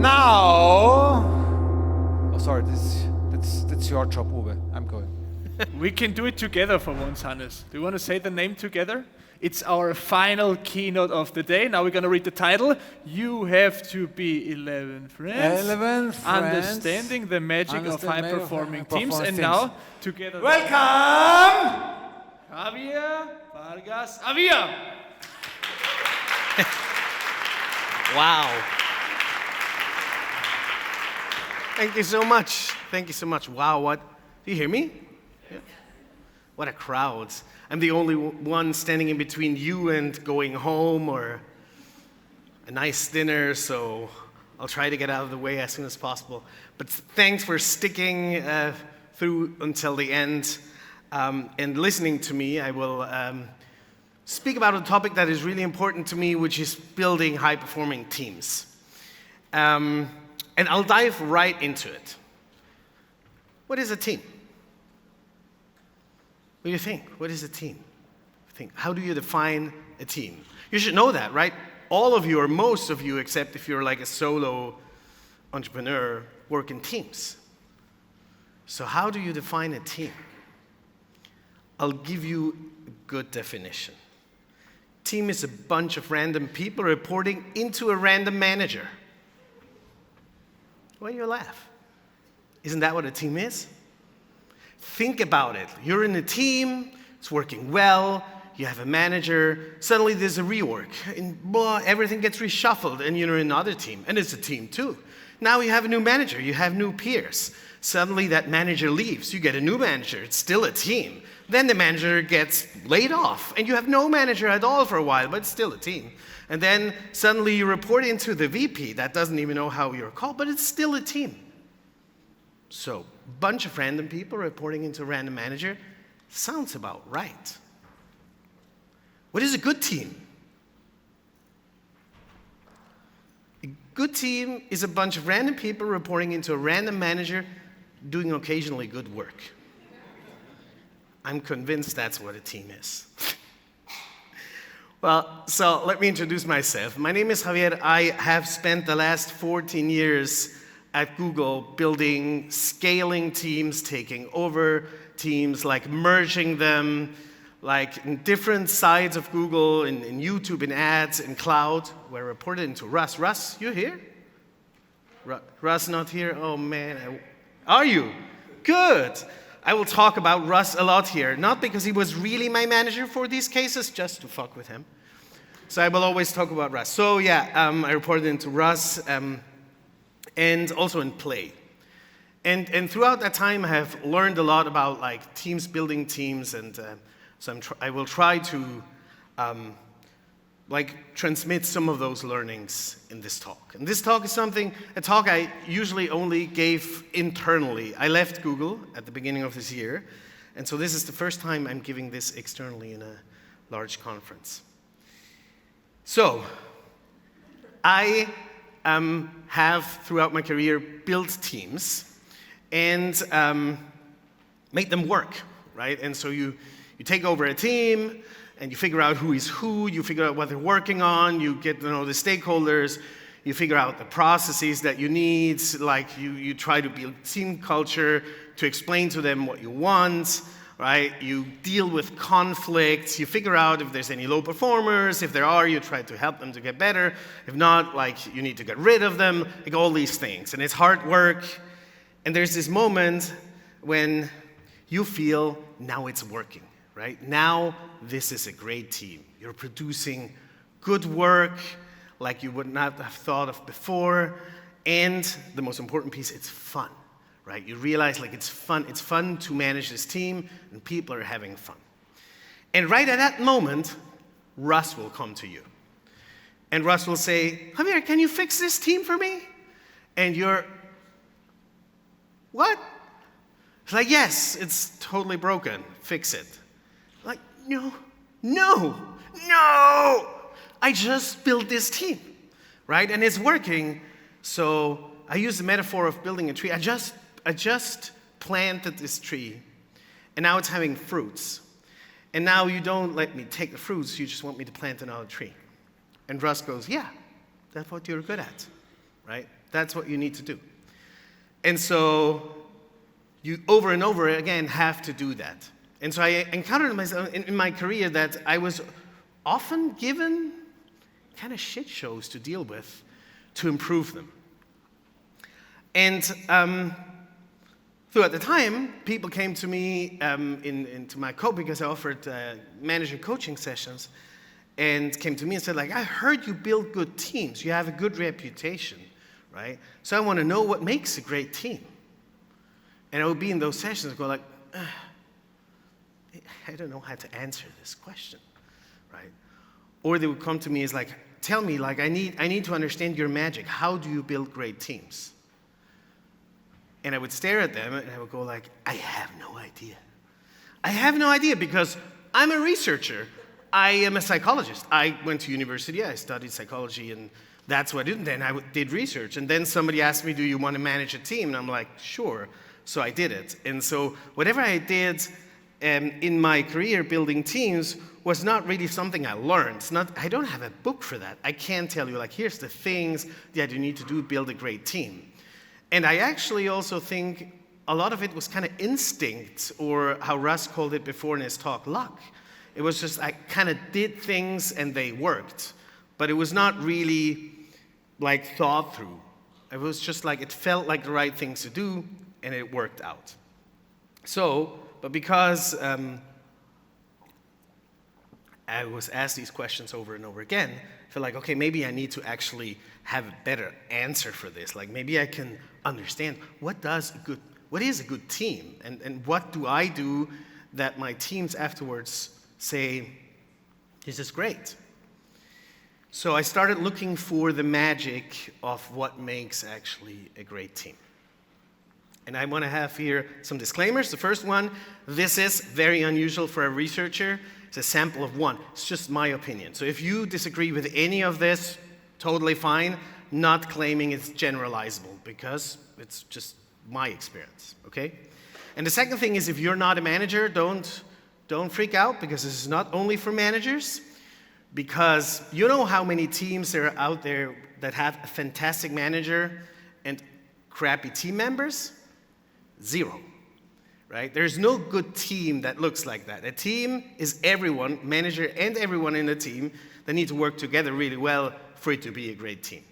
now... Oh, sorry, that's your job, Uwe. I'm going. We can do it together for once, Hannes. Do you want to say the name together? It's our final keynote of the day. Now we're going to read the title. You have to be 11 friends. 11 friends. Understanding the magic of high-performing teams. And now, together... Welcome! Javier, Bargas, Avila. Wow. Thank you so much. Thank you so much. Wow, what? Do you hear me? Yeah. What a crowd. I'm the only one standing in between you and going home or a nice dinner, so I'll try to get out of the way as soon as possible. But thanks for sticking through until the end and listening to me. I will speak about a topic that is really important to me, which is building high-performing teams. And I'll dive right into it. What is a team? What do you think? What is a team? How do you define a team? You should know that, right? All of you, or most of you, except if you're like a solo entrepreneur, work in teams. So how do you define a team? I'll give you a good definition. Team is a bunch of random people reporting into a random manager. Why do you laugh? Isn't that what a team is? Think about it. You're in a team, it's working well, you have a manager, suddenly there's a rework, and everything gets reshuffled, and you're in another team, and it's a team too. Now you have a new manager, you have new peers. Suddenly that manager leaves, you get a new manager, it's still a team. Then the manager gets laid off, and you have no manager at all for a while, but it's still a team. And then suddenly you report into the VP that doesn't even know how you're called, but it's still a team. So, bunch of random people reporting into a random manager sounds about right. What is a good team? A good team is a bunch of random people reporting into a random manager doing occasionally good work. I'm convinced that's what a team is. Well, so let me introduce myself. My name is Javier. I have spent the last 14 years at Google building, scaling teams, taking over teams, like merging them, like in different sides of Google, in YouTube, in ads, in cloud, where I reported into Russ. Russ, you here? Russ not here? Oh man, are you? Good. I will talk about Russ a lot here, not because he was really my manager for these cases, just to fuck with him. So I will always talk about Russ. So yeah, I reported into Russ, and also in Play. And throughout that time, I have learned a lot about like teams, building teams, and so I will try to transmit some of those learnings in this talk. And this talk is a talk I usually only gave internally. I left Google at the beginning of this year, and so this is the first time I'm giving this externally in a large conference. So, I have, throughout my career, built teams and made them work, right? And so you take over a team, and you figure out who is who, you figure out what they're working on, you get to know the stakeholders, you figure out the processes that you need, like you try to build team culture to explain to them what you want, right? You deal with conflicts, you figure out if there's any low performers, if there are, you try to help them to get better. If not, like you need to get rid of them, like all these things. And it's hard work, and there's this moment when you feel now it's working, right? Now this is a great team. You're producing good work like you would not have thought of before, and the most important piece, it's fun. Right? You realize like it's fun to manage this team, and people are having fun. And right at that moment, Russ will come to you. And Russ will say, Javier, can you fix this team for me? And you're, what? It's like, yes, it's totally broken, fix it. Like, no, I just built this team, right? And it's working, so I use the metaphor of building a tree. I just planted this tree, and now it's having fruits. And now you don't let me take the fruits, you just want me to plant another tree. And Russ goes, yeah, that's what you're good at, right? That's what you need to do. And so you over and over again have to do that. And so I encountered myself in my career that I was often given kind of shit shows to deal with to improve them. And throughout the time, people came to me into my because I offered manager coaching sessions, and came to me and said, like, I heard you build good teams. You have a good reputation, right? So I want to know what makes a great team. And I would be in those sessions and go like, I don't know how to answer this question, right? Or they would come to me as like, tell me, like, I need to understand your magic. How do you build great teams? And I would stare at them and I would go like, I have no idea. I have no idea because I'm a researcher. I am a psychologist. I went to university, I studied psychology, and that's what I did. And then I did research. And then somebody asked me, do you want to manage a team? And I'm like, sure. So I did it. And so whatever I did in my career building teams was not really something I learned. I don't have a book for that. I can't tell you, like, here's the things that you need to do to build a great team. And I actually also think a lot of it was kind of instinct, or how Russ called it before in his talk, luck. It was just I kind of did things and they worked. But it was not really like thought through. It was just like it felt like the right things to do and it worked out. So, but because I was asked these questions over and over again, I feel like, okay, maybe I need to actually have a better answer for this. Like maybe I can understand what is a good team, and what do I do that my teams afterwards say, this is great. So I started looking for the magic of what makes actually a great team. And I want to have here some disclaimers. The first one, this is very unusual for a researcher. It's a sample of one. It's just my opinion. So if you disagree with any of this, totally fine. Not claiming it's generalizable, because it's just my experience, okay? And the second thing is, if you're not a manager, don't freak out, because this is not only for managers, because you know how many teams there are out there that have a fantastic manager and crappy team members? 0, right? There's no good team that looks like that. A team is everyone, manager and everyone in the team, that need to work together really well for it to be a great team.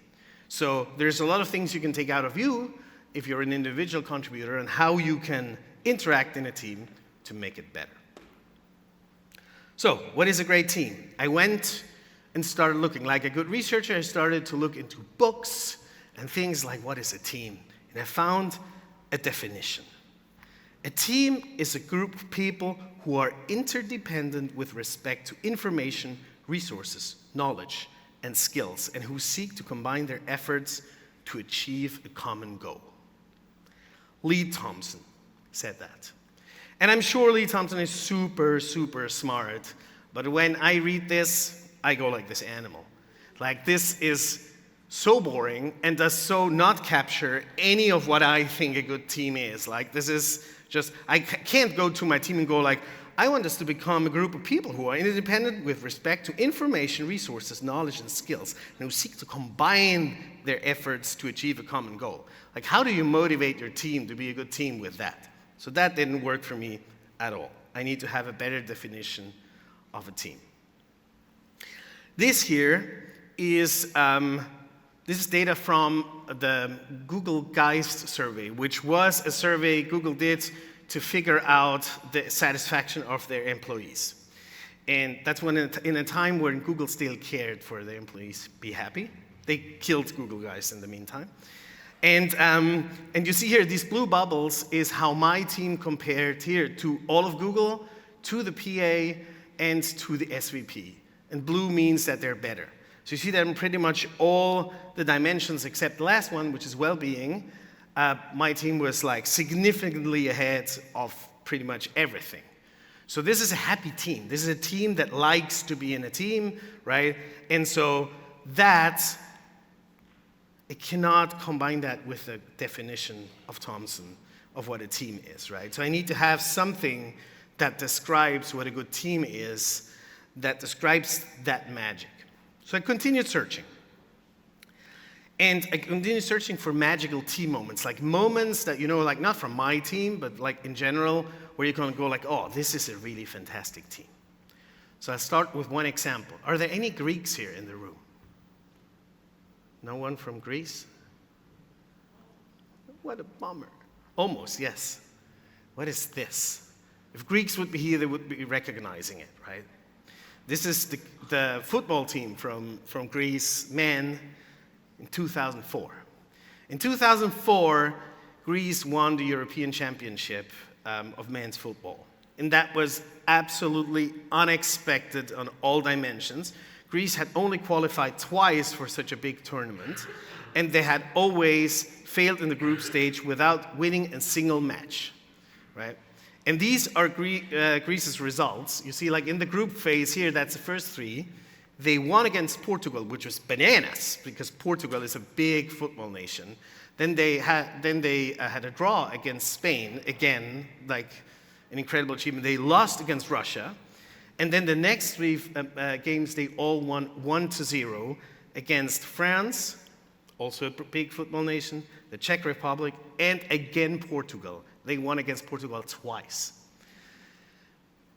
So there's a lot of things you can take out of you if you're an individual contributor, and how you can interact in a team to make it better. So, what is a great team? I went and started looking. Like a good researcher, I started to look into books and things like, what is a team? And I found a definition. A team is a group of people who are interdependent with respect to information, resources, knowledge, and skills, and who seek to combine their efforts to achieve a common goal. Lee Thompson said that. And I'm sure Lee Thompson is super, super smart, but when I read this, I go like this animal. Like, this is so boring and does so not capture any of what I think a good team is. Like, this is just, I can't go to my team and go like, I want us to become a group of people who are interdependent with respect to information, resources, knowledge, and skills, and who seek to combine their efforts to achieve a common goal. Like, how do you motivate your team to be a good team with that? So that didn't work for me at all. I need to have a better definition of a team. This here is this is data from the Google Geist survey, which was a survey Google did to figure out the satisfaction of their employees. And that's when, in a time when Google still cared for their employees be happy. They killed Google Geist in the meantime. And you see here, these blue bubbles is how my team compared here to all of Google, to the PA, and to the SVP. And blue means that they're better. So you see that in pretty much all the dimensions except the last one, which is well-being, my team was like significantly ahead of pretty much everything. So this is a happy team. This is a team that likes to be in a team, right? And so it cannot combine that with the definition of Thompson of what a team is, right? So I need to have something that describes what a good team is, that describes that magic. So I continued searching. And I continued searching for magical team moments, like moments that, like not from my team, but like in general, where you can go like, oh, this is a really fantastic team. So I'll start with one example. Are there any Greeks here in the room? No one from Greece? What a bummer. Almost, yes. What is this? If Greeks would be here, they would be recognizing it, right? This is the football team from Greece, men, in 2004. In 2004, Greece won the European Championship of men's football. And that was absolutely unexpected on all dimensions. Greece had only qualified twice for such a big tournament, and they had always failed in the group stage without winning a single match, right? And these are Greece's results. You see, like in the group phase here, that's the first three. They won against Portugal, which was bananas, because Portugal is a big football nation. Then they had a draw against Spain, again, like an incredible achievement. They lost against Russia. And then the next three games, they all won 1-0 against France, also a big football nation, the Czech Republic, and again Portugal. They won against Portugal twice.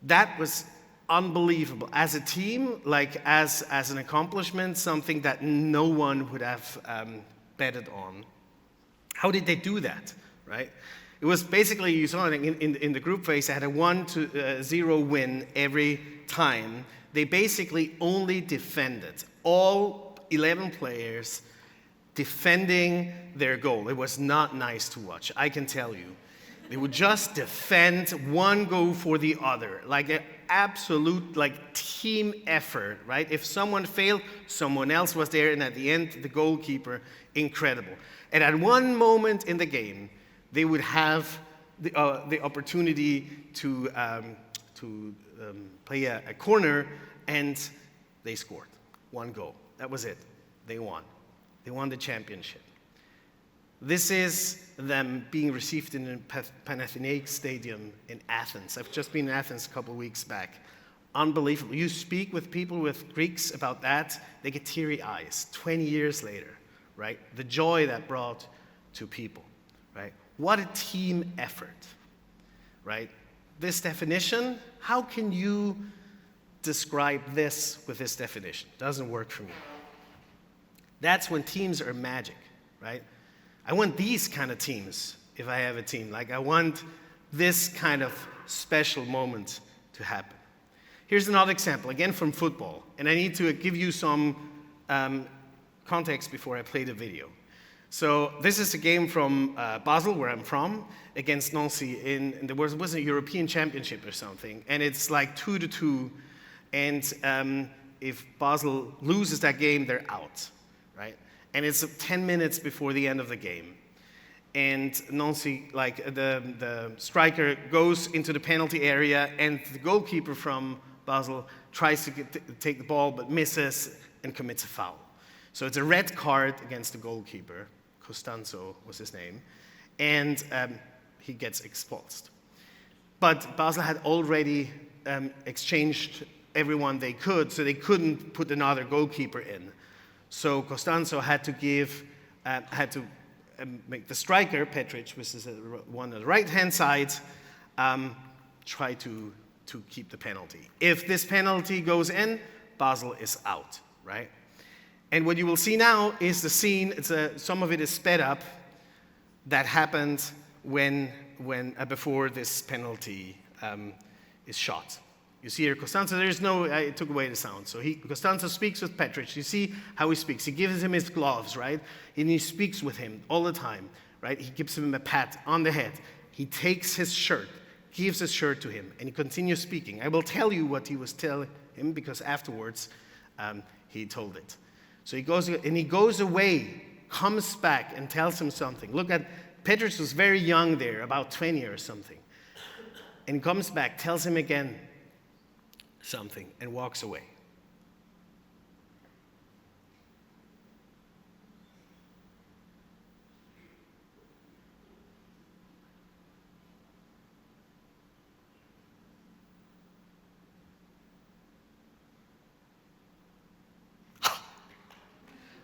That was unbelievable. As a team, like as an accomplishment, something that no one would have betted on. How did they do that, right? It was basically, you saw it in the group phase, they had a 1-0 win every time. They basically only defended. All 11 players defending their goal. It was not nice to watch, I can tell you. They would just defend one goal for the other, like an absolute team effort, right? If someone failed, someone else was there, and at the end, the goalkeeper, incredible. And at one moment in the game, they would have the opportunity to play a corner, and they scored one goal. That was it. They won. They won the championship. This is them being received in the Panathinaikos Stadium in Athens. I've just been in Athens a couple of weeks back. Unbelievable. You speak with people, with Greeks about that, they get teary eyes 20 years later, right? The joy that brought to people, right? What a team effort, right? This definition, how can you describe this with this definition? Doesn't work for me. That's when teams are magic, right? I want these kind of teams if I have a team. Like I want this kind of special moment to happen. Here's another example, again from football. And I need to give you some context before I play the video. So this is a game from Basel, where I'm from, against Nancy. There was a European Championship or something. And it's like 2-2. And if Basel loses that game, they're out, right? And it's 10 minutes before the end of the game. And Nancy, the striker goes into the penalty area, and the goalkeeper from Basel tries to take the ball, but misses and commits a foul. So it's a red card against the goalkeeper. Costanzo was his name. And he gets expulsed. But Basel had already exchanged everyone they could, so they couldn't put another goalkeeper in. So Costanzo had to make the striker, Petric, which is one on the right-hand side, try to keep the penalty. If this penalty goes in, Basel is out, right? And what you will see now is the scene. Some of it is sped up. That happened before this penalty is shot. You see here, Costanzo, I took away the sound. So Costanzo speaks with Petric. You see how he speaks. He gives him his gloves, right? And he speaks with him all the time, right? He gives him a pat on the head. He takes his shirt, gives his shirt to him, and he continues speaking. I will tell you what he was telling him, because afterwards he told it. So he goes away, comes back, and tells him something. Look at, Petric was very young there, about 20 or something. And he comes back, tells him again something, and walks away.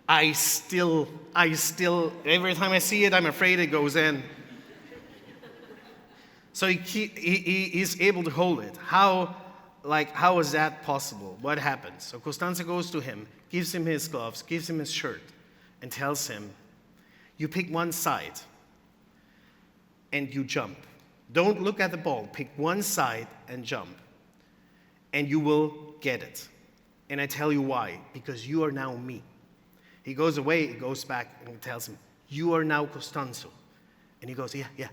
I still, every time I see it, I'm afraid it goes in. So he's able to hold it. How is that possible? What happens? So Costanza goes to him, gives him his gloves, gives him his shirt, and tells him, you pick one side and you jump. Don't look at the ball. Pick one side and jump. And you will get it. And I tell you why. Because you are now me. He goes away, he goes back, and he tells him, you are now Costanzo. And he goes, yeah.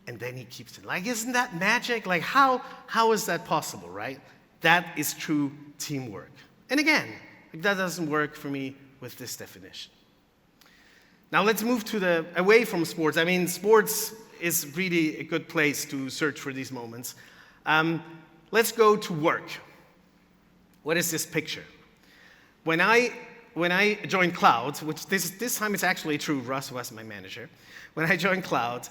And then he keeps it. Like, isn't that magic? Like, how is that possible, right? That is true teamwork. And again, that doesn't work for me with this definition. Now let's move to away from sports. I mean, sports is really a good place to search for these moments. Let's go to work. What is this picture? When I joined Cloud, which this time it's actually true, Russ was my manager. When I joined Cloud,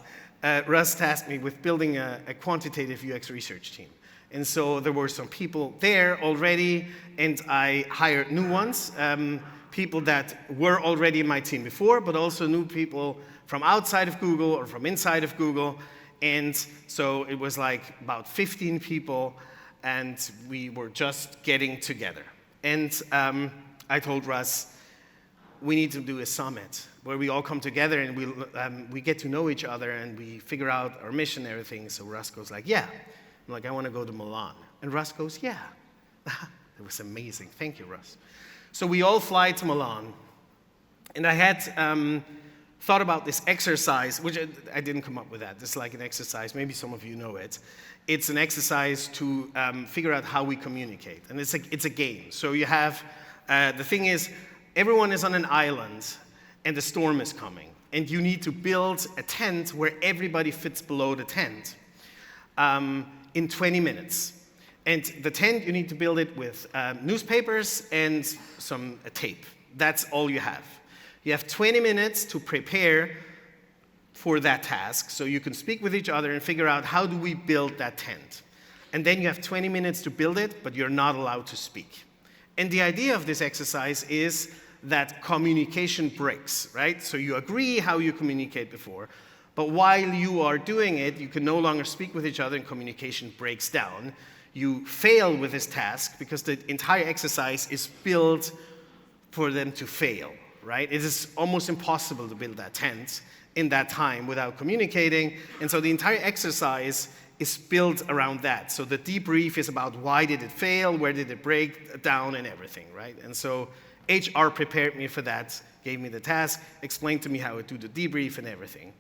Russ tasked me with building a quantitative UX research team. And so there were some people there already, and I hired new ones, people that were already in my team before, but also new people from outside of Google or from inside of Google. And so it was like about 15 people, and we were just getting together. And I told Russ, we need to do a summit where we all come together and we get to know each other and we figure out our mission and everything. So Russ goes like, yeah. I'm like, I want to go to Milan. And Russ goes, yeah. It was amazing. Thank you, Russ. So we all fly to Milan. And I had thought about this exercise, which I didn't come up with that. It's like an exercise. Maybe some of you know it. It's an exercise to figure out how we communicate. And it's a game. So you have, the thing is, everyone is on an island and the storm is coming. And you need to build a tent where everybody fits below the tent in 20 minutes. And the tent, you need to build it with newspapers and some tape. That's all you have. You have 20 minutes to prepare for that task, so you can speak with each other and figure out how do we build that tent. And then you have 20 minutes to build it, but you're not allowed to speak. And the idea of this exercise is that communication breaks, right? So you agree how you communicate before, but while you are doing it, you can no longer speak with each other and communication breaks down. You fail with this task because the entire exercise is built for them to fail, right? It is almost impossible to build that tent in that time without communicating. And so the entire exercise is built around that. So the debrief is about why did it fail, where did it break down, and everything, right? And so HR prepared me for that, gave me the task, explained to me how to do the debrief and everything.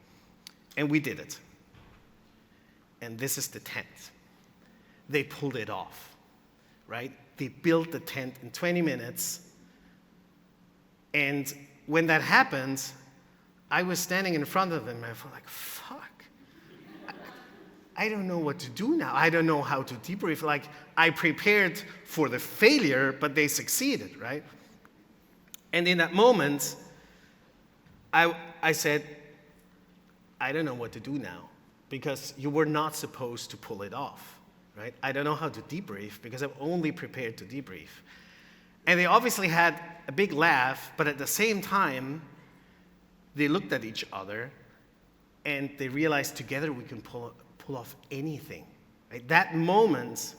And we did it. And this is the tent. They pulled it off, right? They built the tent in 20 minutes. And when that happened, I was standing in front of them and I felt like, fuck. I don't know what to do now. I don't know how to debrief. Like, I prepared for the failure, but they succeeded, right? And in that moment, I said, I don't know what to do now, because you were not supposed to pull it off, right? I don't know how to debrief, because I'm only prepared to debrief. And they obviously had a big laugh, but at the same time, they looked at each other, and they realized together we can pull off anything. Right? That moment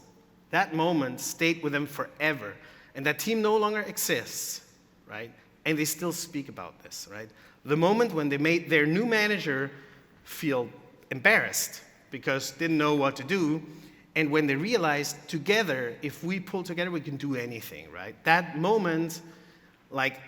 stayed with them forever. And that team no longer exists, right? And they still speak about this, right? The moment when they made their new manager feel embarrassed because didn't know what to do, and when they realized together, if we pull together, we can do anything, right? That moment, like,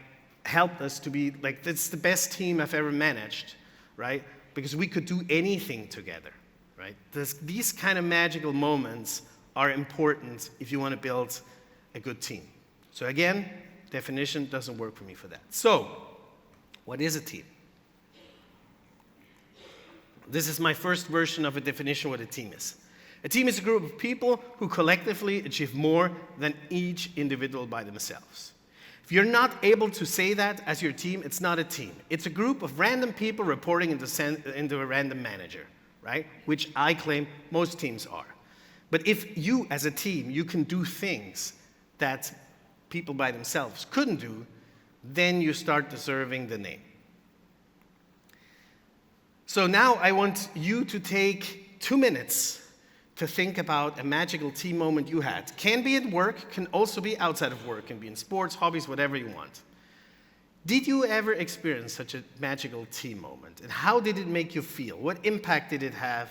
helped us to be, like, that's the best team I've ever managed, right? Because we could do anything together. Right? These kind of magical moments are important if you want to build a good team. So again, definition doesn't work for me for that. So, what is a team? This is my first version of a definition of what a team is. A team is a group of people who collectively achieve more than each individual by themselves. If you're not able to say that as your team, it's not a team. It's a group of random people reporting into a random manager. Right? Which I claim most teams are. But if you, as a team, you can do things that people by themselves couldn't do, Then you start deserving the name. So now I want you to take 2 minutes to think about a magical team moment you had. Can be at work, can also be outside of work, can be in sports, hobbies, whatever you want. Did you ever experience such a magical team moment? And how did it make you feel? What impact did it have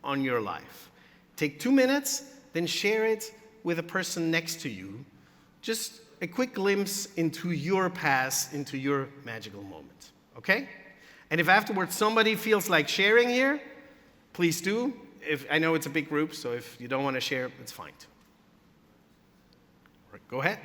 on your life? Take 2 minutes, then share it with a person next to you. Just a quick glimpse into your past, into your magical moment. Okay? And if afterwards somebody feels like sharing here, please do. I know it's a big group, so if you don't want to share, it's fine too. All right, go ahead.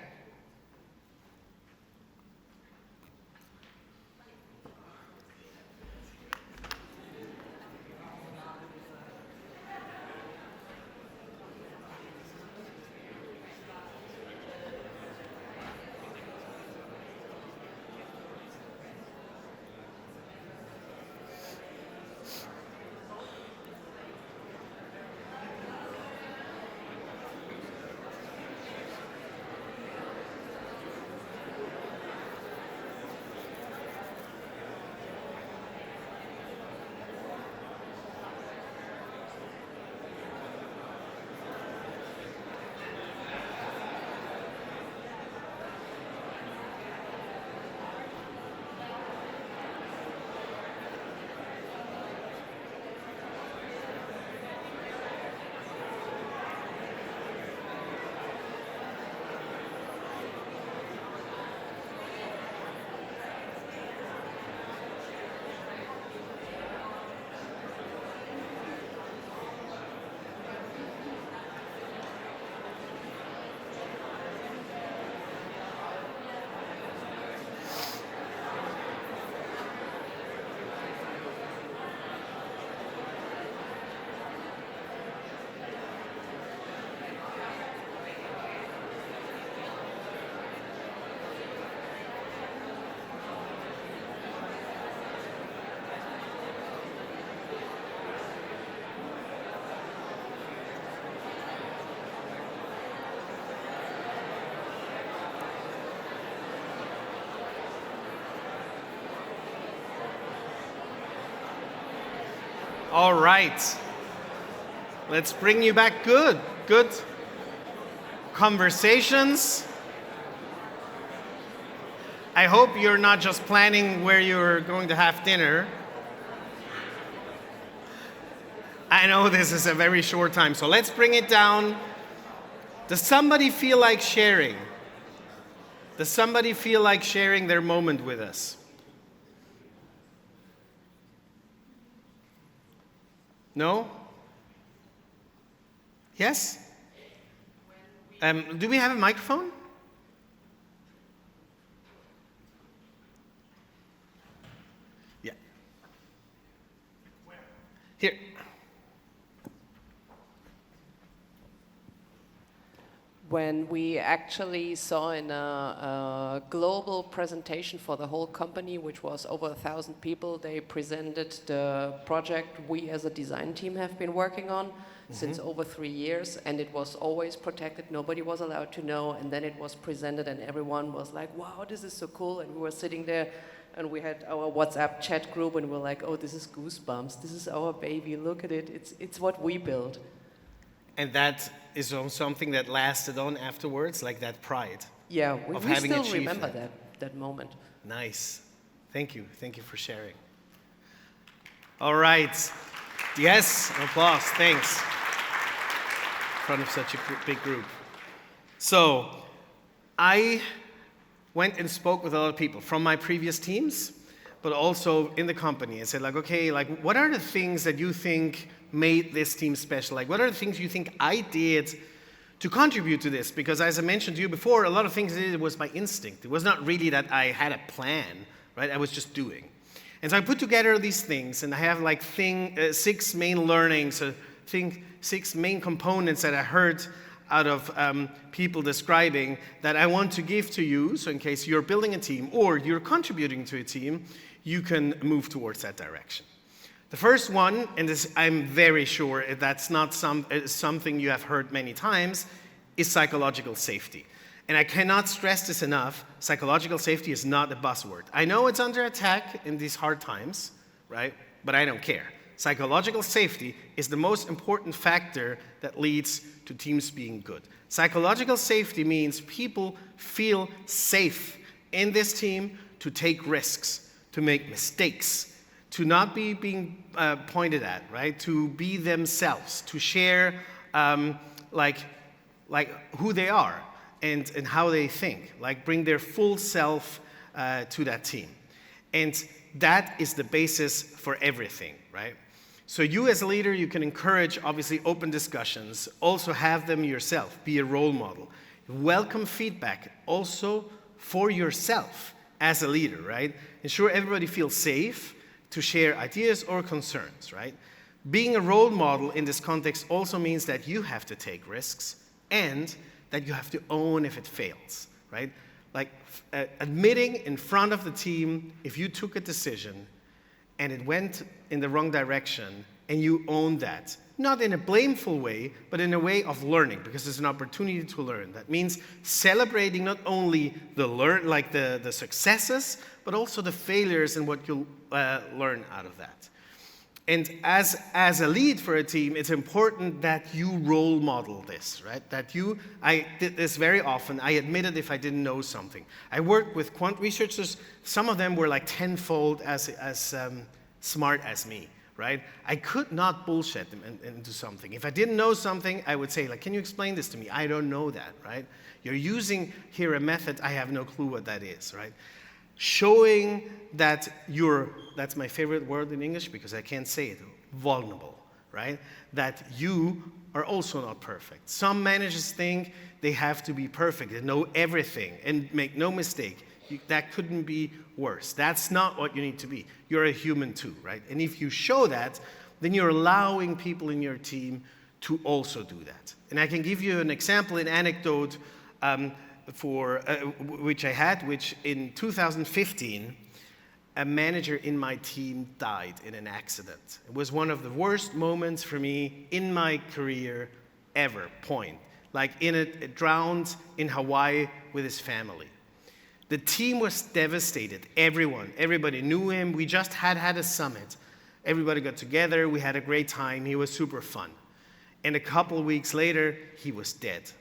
All right. Let's bring you back. Good conversations. I hope you're not just planning where you're going to have dinner. I know this is a very short time, so let's bring it down. Does somebody feel like sharing? Does somebody feel like sharing their moment with us? No? Yes? Do we have a microphone? Yeah. Here. When we actually saw in a global presentation for the whole company, which was over 1,000 people, they presented the project we as a design team have been working on since over 3 years, and it was always protected. Nobody was allowed to know, and then it was presented and everyone was like, wow, this is so cool. And we were sitting there and we had our WhatsApp chat group and we were like, oh, this is goosebumps. This is our baby. Look at it. It's what we built. And that is something that lasted on afterwards, like that pride. Yeah, we still achieved remember that moment. Nice. Thank you. Thank you for sharing. All right. Yes, applause. Thanks. In front of such a big group. So, I went and spoke with a lot of people from my previous teams, but also in the company. I said, like, okay, like, what are the things that you think made this team special? Like, what are the things you think I did to contribute to this? Because as I mentioned to you before, a lot of things I did was by instinct. It was not really that I had a plan, right? I was just doing. And so I put together these things, and I have like 6 main learnings, 6 main components that I heard out of people describing that I want to give to you, so in case you're building a team or you're contributing to a team, you can move towards that direction. The first one, and this, I'm very sure that's not something you have heard many times, is psychological safety. And I cannot stress this enough, psychological safety is not a buzzword. I know it's under attack in these hard times, right? But I don't care. Psychological safety is the most important factor that leads to teams being good. Psychological safety means people feel safe in this team to take risks, to make mistakes, to not be being pointed at, right? To be themselves, to share like who they are and how they think, like bring their full self to that team. And that is the basis for everything, right? So you as a leader, you can encourage, obviously, open discussions. Also have them yourself. Be a role model. Welcome feedback also for yourself as a leader, right? Ensure everybody feels safe to share ideas or concerns, right? Being a role model in this context also means that you have to take risks and that you have to own if it fails, right? Like admitting in front of the team if you took a decision and it went in the wrong direction, and you own that. Not in a blameful way, but in a way of learning, because it's an opportunity to learn. That means celebrating not only the successes, but also the failures and what you'll learn out of that. And as a lead for a team, it's important that you role model this, right? I did this very often. I admitted if I didn't know something. I worked with quant researchers. Some of them were like tenfold as smart as me, right? I could not bullshit them into something. If I didn't know something, I would say, like, can you explain this to me? I don't know that, right? You're using here a method, I have no clue what that is, right? Showing that that's my favorite word in English because I can't say it, vulnerable, right? That you are also not perfect. Some managers think they have to be perfect and know everything and make no mistake. That couldn't be worse. That's not what you need to be. You're a human too, right? And if you show that, then you're allowing people in your team to also do that. And I can give you an example, an anecdote which in 2015, a manager in my team died in an accident. It was one of the worst moments for me in my career ever, point. Like it drowned in Hawaii with his family. The team was devastated, everybody knew him. We just had a summit. Everybody got together, we had a great time, he was super fun. And a couple of weeks later, he was dead.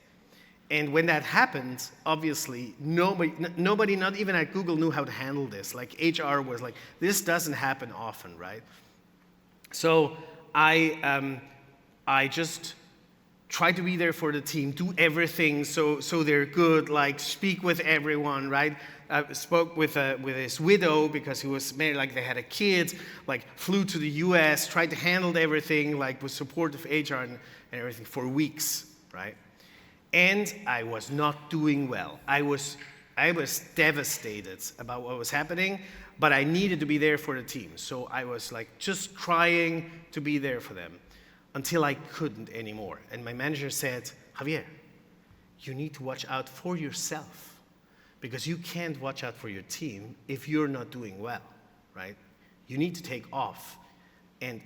And when that happened, obviously, nobody, not even at Google, knew how to handle this. Like HR was like, this doesn't happen often, right? So I just try to be there for the team, do everything so they're good, like speak with everyone, right? I spoke with his widow because he was married, like they had a kid, like flew to the US, tried to handle everything, like with support of HR and everything for weeks, right? And I was not doing well. I was devastated about what was happening, but I needed to be there for the team. So I was like just trying to be there for them until I couldn't anymore. And my manager said, Javier, you need to watch out for yourself because you can't watch out for your team if you're not doing well, right? You need to take off and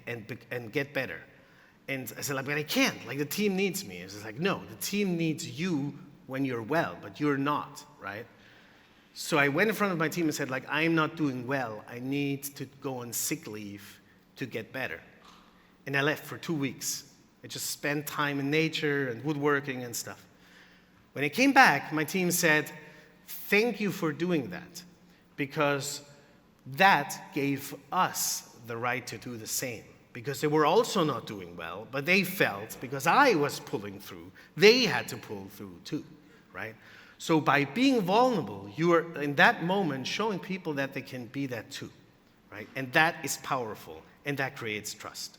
get better. And I said, like, but I can't. Like, the team needs me. It's like, no, the team needs you when you're well, but you're not, right? So I went in front of my team and said, like, I'm not doing well. I need to go on sick leave to get better. And I left for 2 weeks. I just spent time in nature and woodworking and stuff. When I came back, my team said, thank you for doing that, because that gave us the right to do the same. Because they were also not doing well, but they felt, because I was pulling through, they had to pull through too, right? So by being vulnerable, you are, in that moment, showing people that they can be that too, right? And that is powerful, and that creates trust.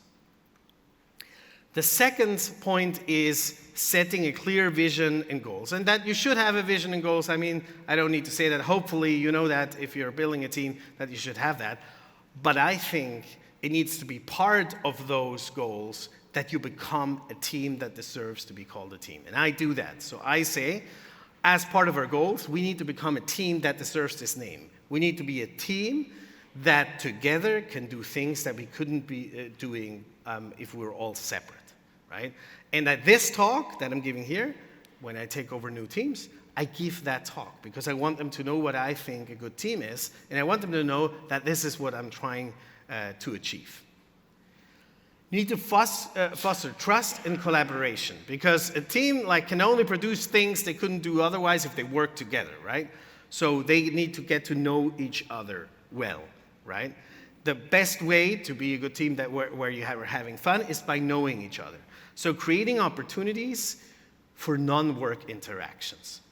The second point is setting a clear vision and goals, and that you should have a vision and goals. I mean, I don't need to say that. Hopefully, you know that if you're building a team, that you should have that. But I think it needs to be part of those goals that you become a team that deserves to be called a team. And I do that. So I say, as part of our goals, we need to become a team that deserves this name. We need to be a team that together can do things that we couldn't be doing if we were all separate, right? And at this talk that I'm giving here, when I take over new teams, I give that talk because I want them to know what I think a good team is, and I want them to know that this is what I'm trying to achieve. You need to foster trust and collaboration because a team can only produce things they couldn't do otherwise if they work together, right? So they need to get to know each other well, right? The best way to be a good team where you are having fun is by knowing each other. So creating opportunities for non-work interactions,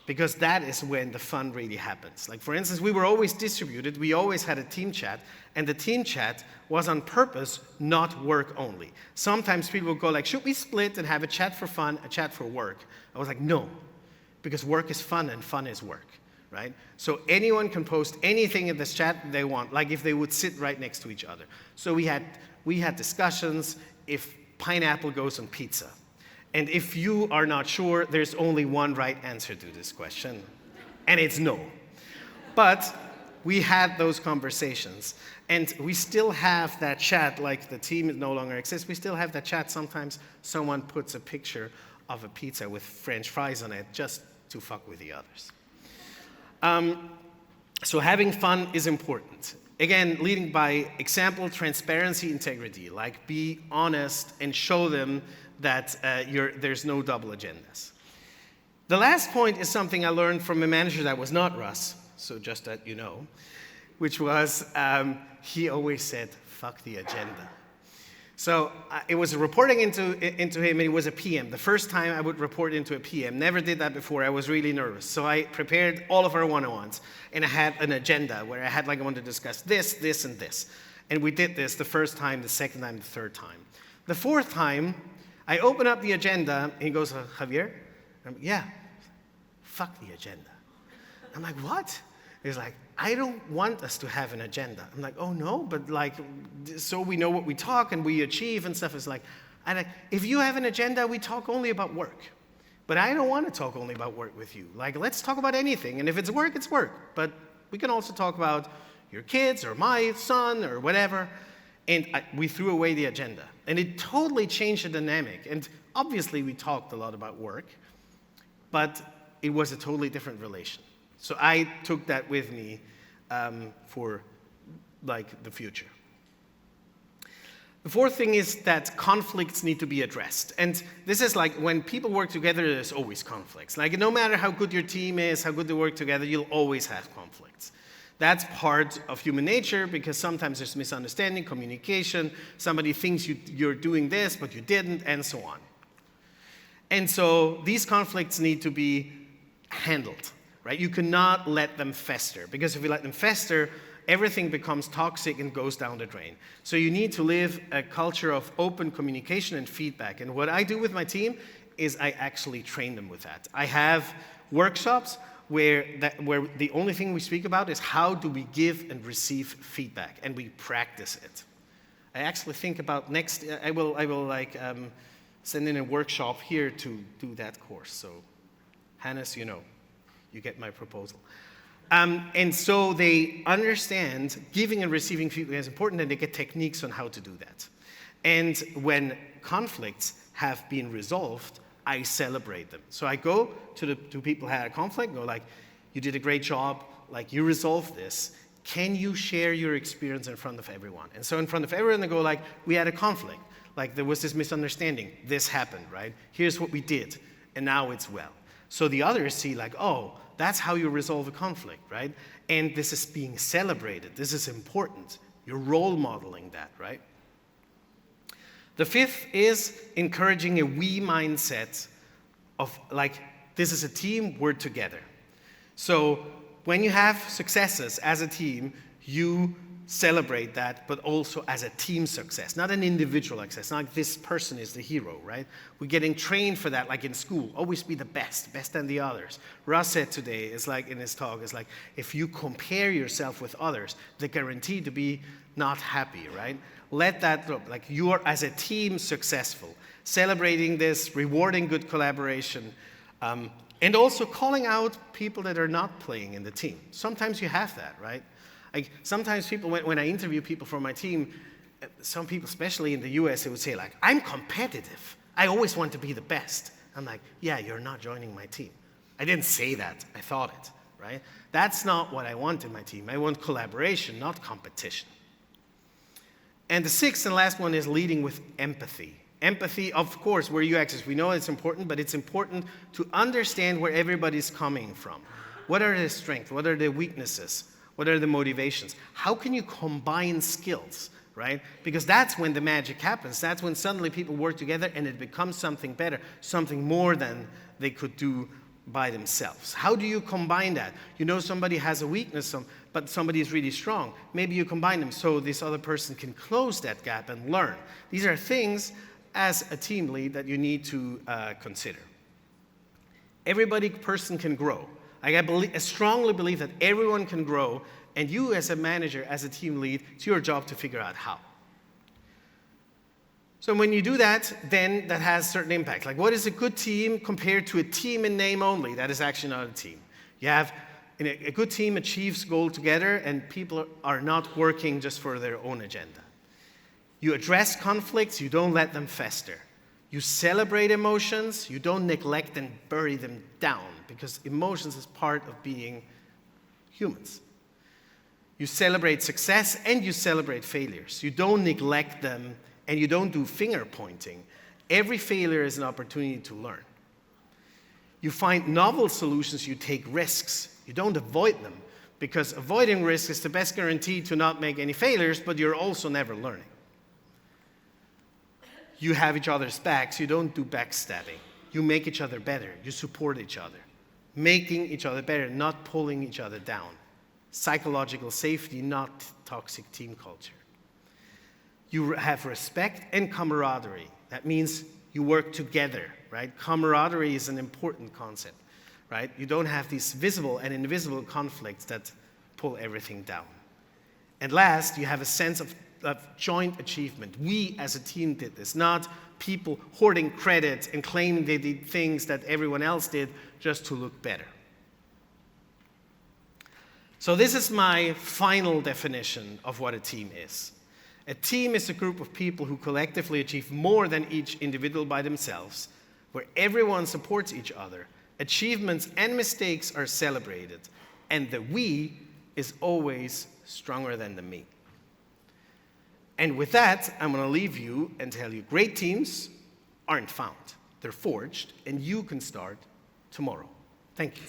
because that is when the fun really happens. Like for instance, we were always distributed, we always had a team chat, and the team chat was on purpose, not work only. Sometimes people would go like, should we split and have a chat for fun, a chat for work? I was like, no, because work is fun and fun is work. Right? So anyone can post anything in this chat they want, like if they would sit right next to each other. So we had discussions if pineapple goes on pizza. And if you are not sure, there's only one right answer to this question, and it's no. But we had those conversations, and we still have that chat, like the team no longer exists, we still have that chat. Sometimes someone puts a picture of a pizza with French fries on it just to fuck with the others. So having fun is important. Again, leading by example, transparency, integrity. Like be honest and show them that there's no double agendas. The last point is something I learned from a manager that was not Russ, so just that you know, which was he always said, fuck the agenda. So it was reporting into him, and he was a PM. The first time I would report into a PM. Never did that before. I was really nervous. So I prepared all of our one-on-ones, and I had an agenda where I had I want to discuss this, this, and this. And we did this the first time, the second time, the third time. The fourth time, I open up the agenda, and he goes, Javier? I'm, yeah, fuck the agenda. I'm like, what? He's like, I don't want us to have an agenda. I'm like, oh no, but so we know what we talk and we achieve and stuff. It's like, if you have an agenda, we talk only about work. But I don't want to talk only about work with you. Let's talk about anything. And if it's work, it's work. But we can also talk about your kids or my son or whatever. And we threw away the agenda. And it totally changed the dynamic. And obviously we talked a lot about work, but it was a totally different relation. So I took that with me for the future. The fourth thing is that conflicts need to be addressed. And this is when people work together, there's always conflicts. No matter how good your team is, how good they work together, you'll always have conflicts. That's part of human nature because sometimes there's misunderstanding, communication, somebody thinks you're doing this, but you didn't, and so on. And so these conflicts need to be handled. Right? You cannot let them fester, because if you let them fester, everything becomes toxic and goes down the drain. So you need to live a culture of open communication and feedback. And what I do with my team is I actually train them with that. I have workshops where the only thing we speak about is how do we give and receive feedback, and we practice it. I actually think about I will send in a workshop here to do that course. So, Hannes, you get my proposal. And so they understand giving and receiving feedback is important, and they get techniques on how to do that. And when conflicts have been resolved, I celebrate them. So I go to people who had a conflict, go you did a great job, you resolved this. Can you share your experience in front of everyone? And so in front of everyone, they go we had a conflict. There was this misunderstanding. This happened, right? Here's what we did, and now it's well. So the others see oh, that's how you resolve a conflict, right? And this is being celebrated. This is important. You're role modeling that, right? The fifth is encouraging a we mindset of this is a team, we're together. So when you have successes as a team, you celebrate that, but also as a team success, not an individual success. Not this person is the hero, right? We're getting trained for that, in school. Always be the best than the others. Russ said today, in his talk, if you compare yourself with others, they're guaranteed to be not happy, right? Let that drop. You are as a team successful. Celebrating this, rewarding good collaboration, and also calling out people that are not playing in the team. Sometimes you have that, right? Sometimes people, when I interview people from my team, some people, especially in the US, they would say I'm competitive. I always want to be the best. I'm yeah, you're not joining my team. I didn't say that, I thought it, right? That's not what I want in my team. I want collaboration, not competition. And the sixth and last one is leading with empathy. Empathy, of course, where you access, we know it's important, but it's important to understand where everybody's coming from. What are their strengths? What are their weaknesses? What are the motivations? How can you combine skills, right? Because that's when the magic happens. That's when suddenly people work together and it becomes something better, something more than they could do by themselves. How do you combine that? You know somebody has a weakness, but somebody is really strong. Maybe you combine them so this other person can close that gap and learn. These are things as a team lead that you need to consider. Person can grow. I strongly believe that everyone can grow, and you as a manager, as a team lead, it's your job to figure out how. So when you do that, then that has certain impact. Like, what is a good team compared to a team in name only? That is actually not a team. You have a good team achieves goal together, and people are not working just for their own agenda. You address conflicts, you don't let them fester. You celebrate emotions, you don't neglect and bury them down, because emotions is part of being humans. You celebrate success and you celebrate failures. You don't neglect them and you don't do finger pointing. Every failure is an opportunity to learn. You find novel solutions, you take risks. You don't avoid them, because avoiding risk is the best guarantee to not make any failures, but you're also never learning. You have each other's backs, you don't do backstabbing. You make each other better, you support each other. Making each other better, not pulling each other down. Psychological safety, not toxic team culture. You have respect and camaraderie. That means you work together, right? Camaraderie is an important concept, right? You don't have these visible and invisible conflicts that pull everything down. And last, you have a sense of joint achievement. We as a team did this, not people hoarding credit and claiming they did things that everyone else did just to look better. So this is my final definition of what a team is. A team is a group of people who collectively achieve more than each individual by themselves, where everyone supports each other, achievements and mistakes are celebrated, and the we is always stronger than the me. And with that, I'm going to leave you and tell you great teams aren't found. They're forged, and you can start tomorrow. Thank you.